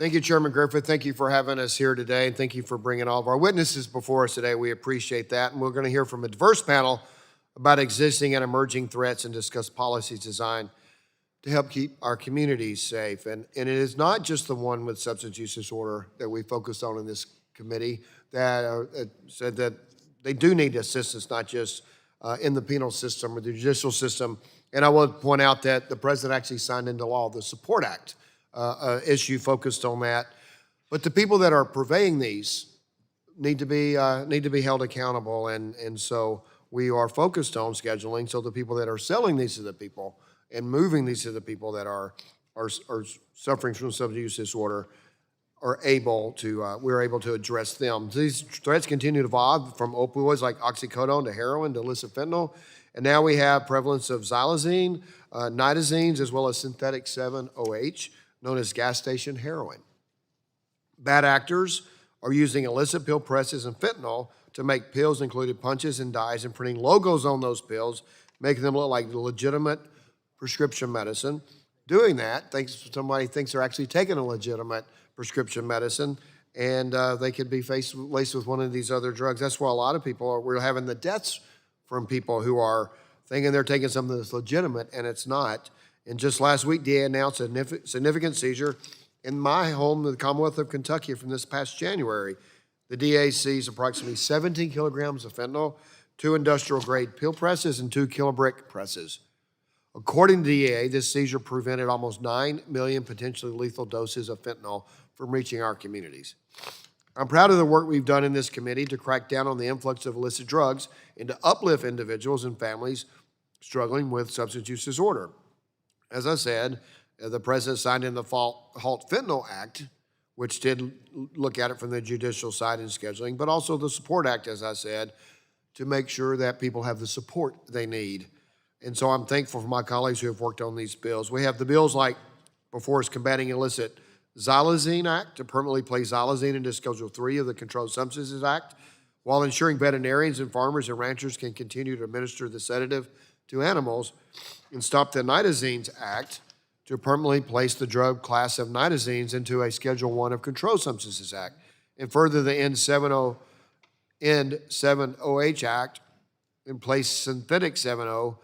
Thank you, Chairman Griffith. Thank you for having us here today, and thank you for bringing all of our witnesses before us today. We appreciate that, and we're going to hear from a diverse panel about existing and emerging threats and discuss policies designed to help keep our communities safe. And it is not just the one with substance use disorder that we focused on in this committee that said that they do need assistance, not just in the penal system or the judicial system. And I will point out that the president actually signed into law the Support Act issue focused on that. But the people that are purveying these need to be held accountable, and so we are focused on scheduling so the people that are selling these to the people and moving these to the people that are suffering from substance use disorder are able to, we're able to address them. These threats continue to evolve from opioids like oxycodone to heroin to illicit fentanyl. And now we have prevalence of xylazine, nitazines, as well as synthetic 7-OH, known as gas station heroin. Bad actors are using illicit pill presses and fentanyl to make pills including punches and dyes and printing logos on those pills, making them look like legitimate prescription medicine. Doing that, somebody thinks they're actually taking a legitimate prescription medicine, and they could be laced with one of these other drugs. That's why a lot of people we're having the deaths from people who are thinking they're taking something that's legitimate, and it's not. And just last week, DA announced a significant seizure in my home, the Commonwealth of Kentucky, from this past January. The DA seized approximately 17 kilograms of fentanyl, 2 industrial-grade pill presses, and 2 kilobrick presses. According to the DEA, this seizure prevented almost 9 million potentially lethal doses of fentanyl from reaching our communities. I'm proud of the work we've done in this committee to crack down on the influx of illicit drugs and to uplift individuals and families struggling with substance use disorder. As I said, the president signed in the Halt Fentanyl Act, which did look at it from the judicial side in scheduling, but also the Support Act, as I said, to make sure that people have the support they need. And so I'm thankful for my colleagues who have worked on these bills. We have the bills like before us Combating Illicit Xylazine Act to permanently place xylazine into Schedule 3 of the Controlled Substances Act, while ensuring veterinarians and farmers and ranchers can continue to administer the sedative to animals, and Stop the Nitazines Act to permanently place the drug class of nitazines into a Schedule 1 of Controlled Substances Act, and further the End 7-OH Act and place synthetic 7-O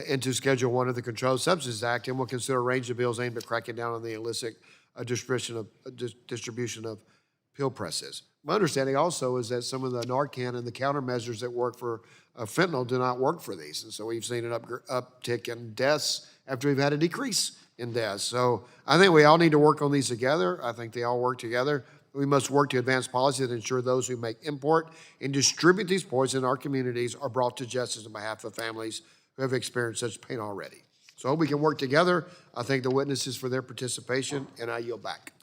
into Schedule 1 of the Controlled Substances Act, and will consider a range of bills aimed at cracking down on the illicit distribution of pill presses. My understanding also is that some of the Narcan and the countermeasures that work for fentanyl do not work for these, and so we've seen an uptick in deaths after we've had a decrease in deaths. So I think we all need to work on these together. I think they all work together. We must work to advance policy that ensure those who make, import, and distribute these poisons in our communities are brought to justice on behalf of families who have experienced such pain already. So I hope we can work together. I thank the witnesses for their participation, and I yield back.